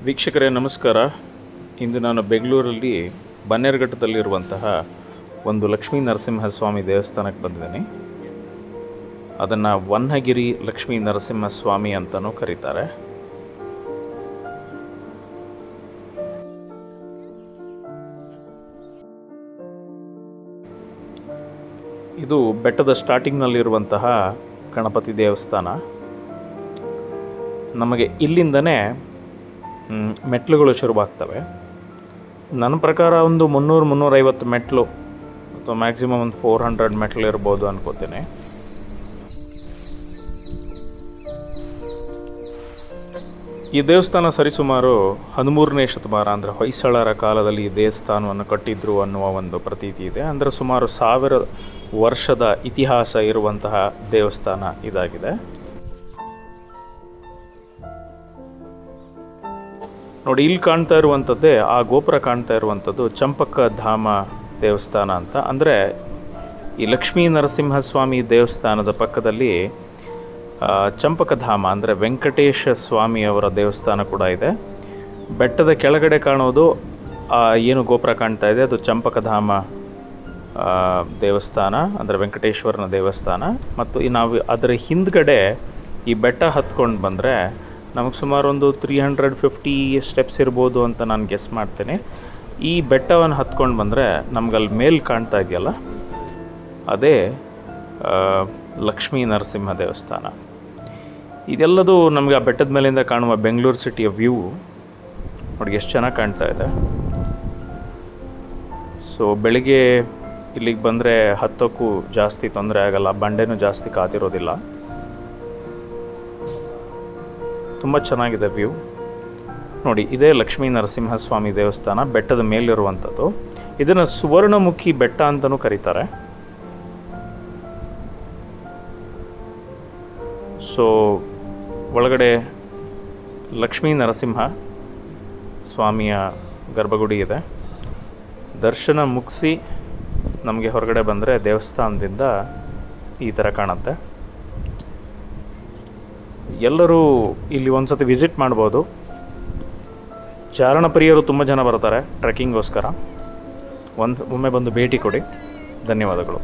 ವೀಕ್ಷಕರೇ ನಮಸ್ಕಾರ. ಇಂದು ನಾನು ಬೆಂಗಳೂರಲ್ಲಿ ಬನ್ನೇರುಘಟ್ಟದಲ್ಲಿರುವಂತಹ ಒಂದು ಲಕ್ಷ್ಮೀ ನರಸಿಂಹಸ್ವಾಮಿ ದೇವಸ್ಥಾನಕ್ಕೆ ಬಂದಿದ್ದೀನಿ. ಅದನ್ನು ವನ್ನಗಿರಿ ಲಕ್ಷ್ಮೀ ನರಸಿಂಹಸ್ವಾಮಿ ಅಂತಲೂ ಕರೀತಾರೆ. ಇದು ಬೆಟ್ಟದ ಸ್ಟಾರ್ಟಿಂಗ್ನಲ್ಲಿರುವಂತಹ ಗಣಪತಿ ದೇವಸ್ಥಾನ. ನಮಗೆ ಇಲ್ಲಿಂದನೇ ಮೆಟ್ಲುಗಳು ಶುರುವಾಗ್ತವೆ. ನನ್ನ ಪ್ರಕಾರ ಒಂದು 300-350 ಮೆಟ್ಲು ಅಥವಾ ಮ್ಯಾಕ್ಸಿಮಮ್ ಒಂದು 400 ಮೆಟ್ಲು ಇರ್ಬೋದು ಅನ್ಕೋತೀನಿ. ಈ ದೇವಸ್ಥಾನ ಸರಿಸುಮಾರು 13ನೇ ಶತಮಾನ ಅಂದರೆ ಹೊಯ್ಸಳರ ಕಾಲದಲ್ಲಿ ಈ ದೇವಸ್ಥಾನವನ್ನು ಕಟ್ಟಿದ್ರು ಅನ್ನುವ ಒಂದು ಪ್ರತೀತಿ ಇದೆ. ಅಂದರೆ ಸುಮಾರು 1000 ವರ್ಷದ ಇತಿಹಾಸ ಇರುವಂತಹ ದೇವಸ್ಥಾನ ಇದಾಗಿದೆ. ನೋಡಿ, ಇಲ್ಲಿ ಕಾಣ್ತಾ ಇರುವಂಥದ್ದೇ ಆ ಗೋಪುರ ಕಾಣ್ತಾ ಇರುವಂಥದ್ದು ಚಂಪಕ ಧಾಮ ದೇವಸ್ಥಾನ ಅಂತ. ಅಂದರೆ ಈ ಲಕ್ಷ್ಮೀ ನರಸಿಂಹಸ್ವಾಮಿ ದೇವಸ್ಥಾನದ ಪಕ್ಕದಲ್ಲಿ ಚಂಪಕಧಾಮ ಅಂದರೆ ವೆಂಕಟೇಶ ಸ್ವಾಮಿಯವರ ದೇವಸ್ಥಾನ ಕೂಡ ಇದೆ. ಬೆಟ್ಟದ ಕೆಳಗಡೆ ಕಾಣೋದು ಏನು ಗೋಪುರ ಕಾಣ್ತಾ ಇದೆ ಅದು ಚಂಪಕಧಾಮ ದೇವಸ್ಥಾನ ಅಂದರೆ ವೆಂಕಟೇಶ್ವರನ ದೇವಸ್ಥಾನ. ಮತ್ತು ನಾವು ಅದರ ಹಿಂದ್ಗಡೆ ಈ ಬೆಟ್ಟ ಹತ್ಕೊಂಡು ಬಂದರೆ ನಮಗೆ ಸುಮಾರು ಒಂದು 350 ಸ್ಟೆಪ್ಸ್ ಇರ್ಬೋದು ಅಂತ ನಾನು ಗೆಸ್ ಮಾಡ್ತೇನೆ. ಈ ಬೆಟ್ಟವನ್ನು ಹತ್ಕೊಂಡು ಬಂದರೆ ನಮ್ಗಲ್ಲಿ ಮೇಲೆ ಕಾಣ್ತಾ ಇದೆಯಲ್ಲ ಅದೇ ಲಕ್ಷ್ಮೀ ನರಸಿಂಹ ದೇವಸ್ಥಾನ. ಇದೆಲ್ಲದು ನಮಗೆ ಆ ಬೆಟ್ಟದ ಮೇಲಿಂದ ಕಾಣುವ ಬೆಂಗಳೂರು ಸಿಟಿಯ ವ್ಯೂ ನೋಡಿ ಎಷ್ಟು ಚೆನ್ನಾಗಿ ಕಾಣ್ತಾ ಇದೆ. ಸೊ ಬೆಳಿಗ್ಗೆ ಇಲ್ಲಿಗೆ ಬಂದರೆ ಹತ್ತೋಕ್ಕೂ ಜಾಸ್ತಿ ತೊಂದರೆ ಆಗಲ್ಲ, ಬಂಡೆನೂ ಜಾಸ್ತಿ ಕಾತಿರೋದಿಲ್ಲ. ತುಂಬ ಚೆನ್ನಾಗಿದೆ ವ್ಯೂ ನೋಡಿ. ಇದೇ ಲಕ್ಷ್ಮೀ ನರಸಿಂಹಸ್ವಾಮಿ ದೇವಸ್ಥಾನ ಬೆಟ್ಟದ ಮೇಲಿರುವಂಥದ್ದು. ಇದನ್ನು ಸುವರ್ಣಮುಖಿ ಬೆಟ್ಟ ಅಂತಲೂ ಕರೀತಾರೆ. ಸೊ ಒಳಗಡೆ ಲಕ್ಷ್ಮೀ ನರಸಿಂಹ ಸ್ವಾಮಿಯ ಗರ್ಭಗುಡಿ ಇದೆ. ದರ್ಶನ ಮುಗಿಸಿ ನಮಗೆ ಹೊರಗಡೆ ಬಂದರೆ ದೇವಸ್ಥಾನದಿಂದ ಈ ಥರ ಕಾಣುತ್ತೆ. ಎಲ್ಲರೂ ಇಲ್ಲಿ ಒಂದು ಸತಿ ವಿಸಿಟ್ ಮಾಡ್ಬೋದು. ಚಾರಣ ಪ್ರಿಯರು ತುಂಬ ಜನ ಬರ್ತಾರೆ ಟ್ರೆಕ್ಕಿಂಗ್ಗೋಸ್ಕರ. ಒಮ್ಮೆ ಬಂದು ಭೇಟಿ ಕೊಡಿ. ಧನ್ಯವಾದಗಳು.